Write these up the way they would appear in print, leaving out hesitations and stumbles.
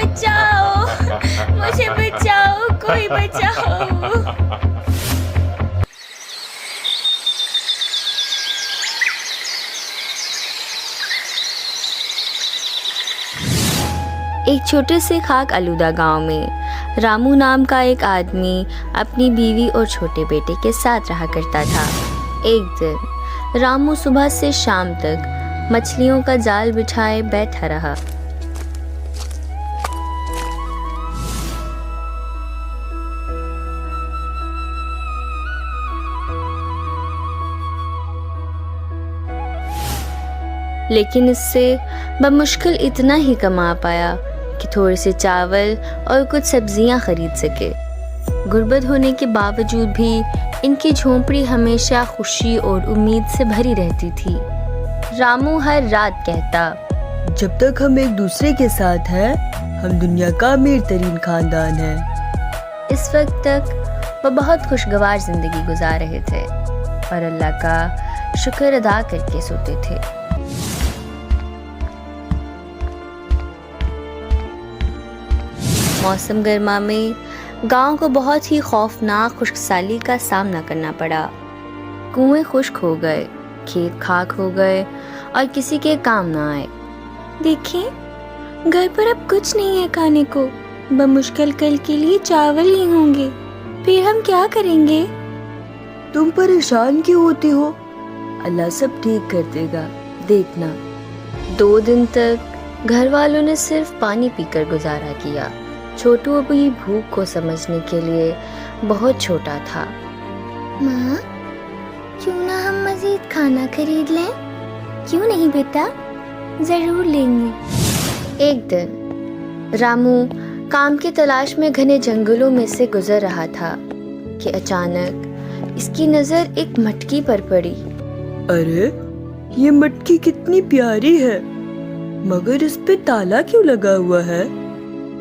बचाओ, मुझे बचाओ, कोई बचाओ। एक छोटे से खाक आलूदा गांव में रामू नाम का एक आदमी अपनी बीवी और छोटे बेटे के साथ रहा करता था। एक दिन रामू सुबह से शाम तक मछलियों का जाल बिछाए बैठा रहा। लेकिन इससे बमुश्किल इतना ही कमा पाया कि थोड़े से चावल और कुछ सब्जियां खरीद सके। गुर्बत होने के बावजूद भी इनकी झोंपड़ी हमेशा खुशी और उम्मीद से भरी रहती थी। रामू हर रात कहता, जब तक हम एक दूसरे के साथ हैं, हम दुनिया का अमीर तरीन खानदान है। इस वक्त तक वह बहुत खुशगवार जिंदगी गुजार रहे थे और अल्लाह का शुक्र अदा करके सोते थे। मौसम गर्मा में गांव को बहुत ही खौफनाक खुश्कसाली का सामना करना पड़ा। कुएं खुश्क हो गए, खेत खाक हो गए और किसी के काम ना आए। देखिए, घर पर अब कुछ नहीं है खाने को, बमुश्किल कल के लिए चावल ही होंगे, फिर हम क्या करेंगे? तुम परेशान क्यों होती हो? अल्लाह सब ठीक कर देगा, देखना। 2 दिन तक घर वालों ने सिर्फ पानी पीकर गुजारा किया। छोटू अभी भूख को समझने के लिए बहुत छोटा था। माँ, क्यों ना हम मजीद खाना खरीद लें? क्यों नहीं बेटा, जरूर लेंगे। एक दिन रामू काम की तलाश में घने जंगलों में से गुजर रहा था कि अचानक इसकी नजर एक मटकी पर पड़ी। अरे, ये मटकी कितनी प्यारी है, मगर इस पे ताला क्यों लगा हुआ है?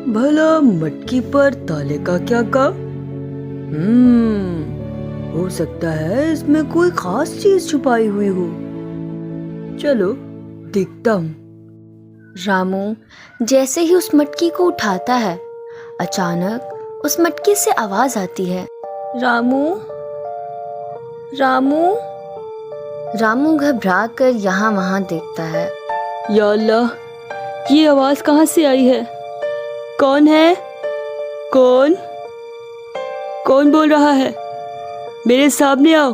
भला मटकी पर ताले का क्या काम? हो सकता है इसमें कोई खास चीज छुपाई हुई हो। चलो देखता हूँ। रामू जैसे ही उस मटकी को उठाता है, अचानक उस मटकी से आवाज आती है, रामू, रामू। रामू घबरा कर यहाँ वहाँ देखता है। या अल्लाह, ये आवाज कहाँ से आई है? कौन है? कौन बोल रहा है? मेरे सामने आओ।